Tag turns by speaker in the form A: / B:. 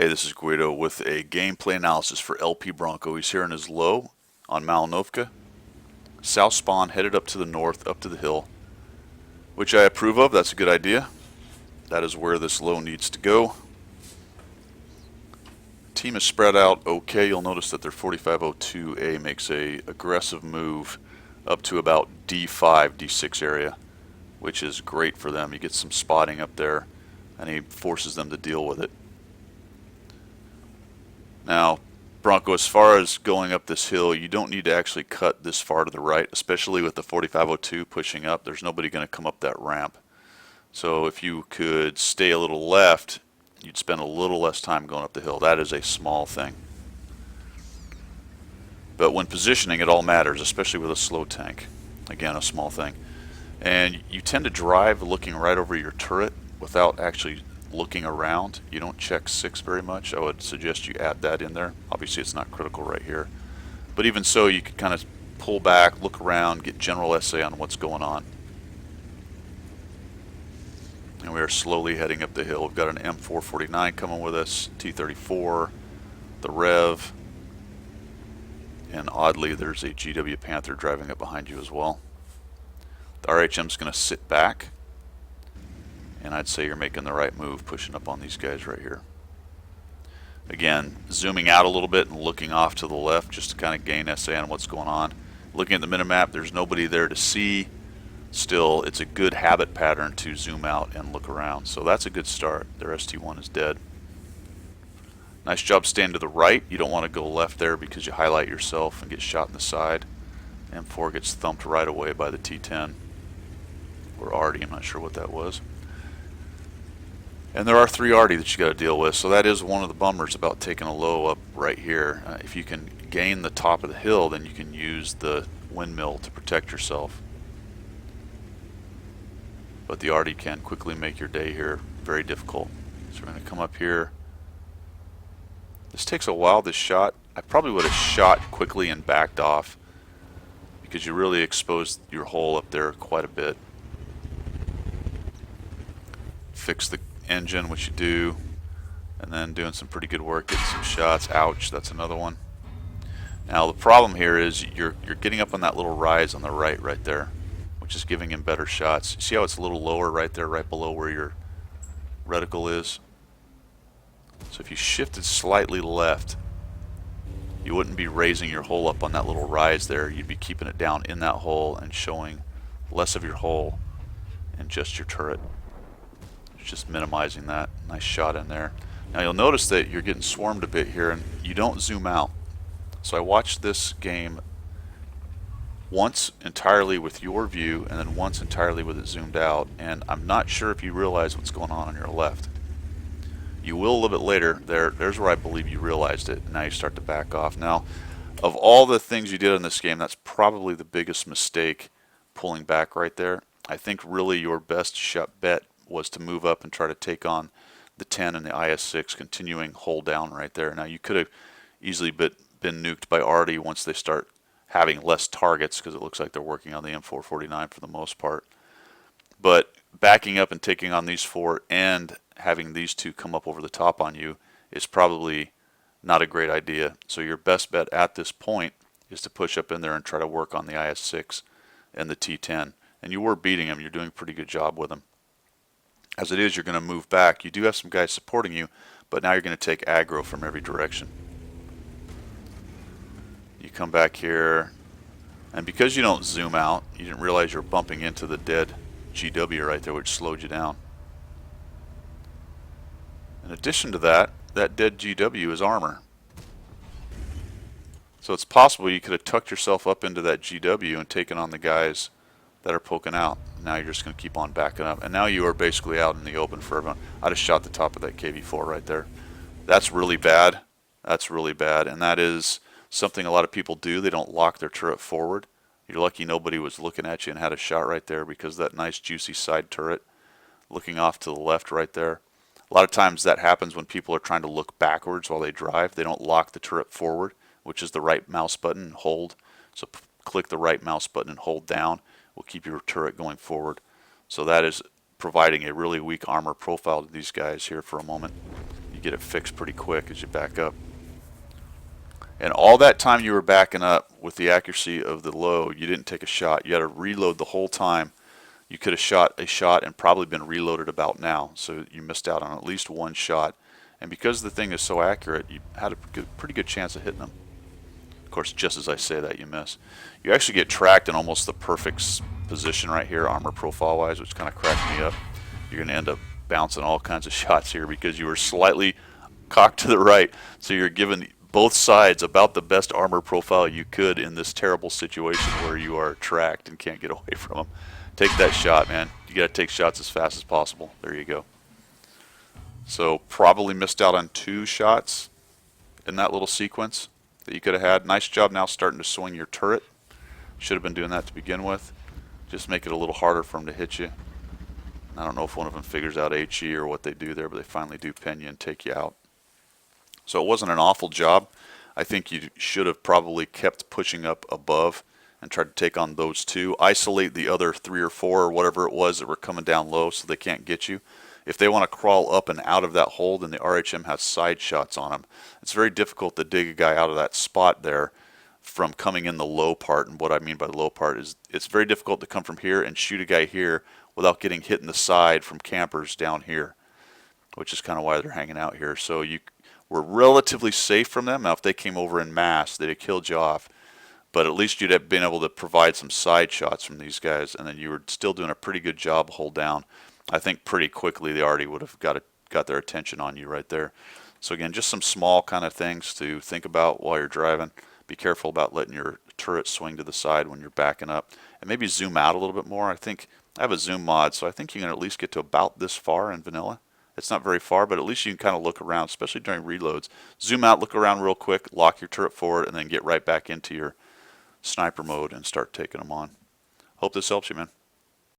A: Hey, this is Guido with a gameplay analysis for LpBronco. He's here in his low on Malinovka. South spawn headed up to the north, up to the hill, which I approve of. That's a good idea. That is where this low needs to go. Team is spread out okay. You'll notice that their 4502A makes a aggressive move up to about D5, D6 area, which is great for them. He gets some spotting up there and he forces them to deal with it. Now, Bronco, as far as going up this hill, you don't need to actually cut this far to the right, especially with the 4502 pushing up. There's nobody going to come up that ramp. So if you could stay a little left, you'd spend a little less time going up the hill. That is a small thing. But when positioning, it all matters, especially with a slow tank. Again, a small thing. And you tend to drive looking right over your turret without actually looking around. You don't check 6 very much. I would suggest you add that in there. Obviously it's not critical right here, but even so, you could kind of pull back, look around, get general SA on what's going on. And we are slowly heading up the hill. We've got an M449 coming with us, T34, the Rev, and oddly there's a GW Panther driving up behind you as well. The RHM is going to sit back, and I'd say you're making the right move pushing up on these guys right here. Again, zooming out a little bit and looking off to the left just to kind of gain SA on what's going on. Looking at the minimap, there's nobody there to see. Still, it's a good habit pattern to zoom out and look around. So that's a good start. Their ST1 is dead. Nice job staying to the right. You don't want to go left there because you highlight yourself and get shot in the side. M4 gets thumped right away by the T10. Or Artie, I'm not sure what that was. And there are 3 Artie that you got to deal with, so that is one of the bummers about taking a low up right here. If you can gain the top of the hill, then you can use the windmill to protect yourself. But the Artie can quickly make your day here very difficult. So we're going to come up here. This takes a while, this shot. I probably would have shot quickly and backed off because you really exposed your hole up there quite a bit. Fix the engine, which you do, and then doing some pretty good work, getting some shots. Ouch, that's another one. Now the problem here is you're getting up on that little rise on the right there, which is giving him better shots. See how it's a little lower right there, right below where your reticle is? So if you shifted slightly left, you wouldn't be raising your hole up on that little rise there. You'd be keeping it down in that hole and showing less of your hole and just your turret. Just minimizing that. Nice shot in there. Now you'll notice that you're getting swarmed a bit here and you don't zoom out. So I watched this game once entirely with your view and then once entirely with it zoomed out, and I'm not sure if you realize what's going on your left. You will a little bit later. There's where I believe you realized it. Now you start to back off. Now, of all the things you did in this game, that's probably the biggest mistake, pulling back right there. I think really your best shot bet was to move up and try to take on the 10 and the IS-6, continuing hold down right there. Now you could have easily been nuked by Artie once they start having less targets, because it looks like they're working on the M449 for the most part. But backing up and taking on these 4 and having these 2 come up over the top on you is probably not a great idea. So your best bet at this point is to push up in there and try to work on the IS-6 and the T10. And you were beating them. You're doing a pretty good job with them. As it is, you're going to move back. You do have some guys supporting you, but now you're going to take aggro from every direction. You come back here, and because you don't zoom out, you didn't realize you're bumping into the dead GW right there, which slowed you down. In addition to that, that dead GW is armor. So it's possible you could have tucked yourself up into that GW and taken on the guys that are poking out. Now you're just going to keep on backing up, and now you are basically out in the open for everyone. I just shot the top of that KV-4 right there. That's really bad. That's really bad, and that is something a lot of people do. They don't lock their turret forward. You're lucky nobody was looking at you and had a shot right there, because that nice juicy side turret looking off to the left right there. A lot of times that happens when people are trying to look backwards while they drive. They don't lock the turret forward, which is the right mouse button and hold. So click the right mouse button and hold down. Will keep your turret going forward. So that is providing a really weak armor profile to these guys here for a moment. You you get it fixed pretty quick as you back up. And all that time you were backing up with the accuracy of the load, you didn't take a shot. You had to reload the whole time. You could have shot a shot and probably been reloaded about now. So you missed out on at least one shot. And because the thing is so accurate, you had a pretty good chance of hitting them. Of course, just as I say that, you miss. You actually get tracked in almost the perfect position right here, armor profile wise, which kind of cracked me up. You're going to end up bouncing all kinds of shots here because you were slightly cocked to the right. So you're given both sides about the best armor profile you could in this terrible situation where you are tracked and can't get away from them. Take that shot, man. You got to take shots as fast as possible. There you go. So probably missed out on 2 shots in that little sequence that you could have had. Nice job now starting to swing your turret. Should have been doing that to begin with. Just make it a little harder for them to hit you. I don't know if one of them figures out HE or what they do there, but they finally do pin you and take you out. So it wasn't an awful job. I think you should have probably kept pushing up above and tried to take on those 2. Isolate the other 3 or 4 or whatever it was that were coming down low so they can't get you. If they want to crawl up and out of that hole, then the RHM has side shots on them. It's very difficult to dig a guy out of that spot there from coming in the low part. And what I mean by the low part is it's very difficult to come from here and shoot a guy here without getting hit in the side from campers down here, which is kind of why they're hanging out here. So you were relatively safe from them. Now, if they came over in mass, they'd have killed you off. But at least you'd have been able to provide some side shots from these guys, and then you were still doing a pretty good job hold down. I think pretty quickly they already would have got their attention on you right there. So again, just some small kind of things to think about while you're driving. Be careful about letting your turret swing to the side when you're backing up, and maybe zoom out a little bit more. I have a zoom mod, so I think you can at least get to about this far in vanilla. It's not very far, but at least you can kind of look around, especially during reloads. Zoom out, look around real quick, lock your turret forward, and then get right back into your sniper mode and start taking them on. Hope this helps you, man.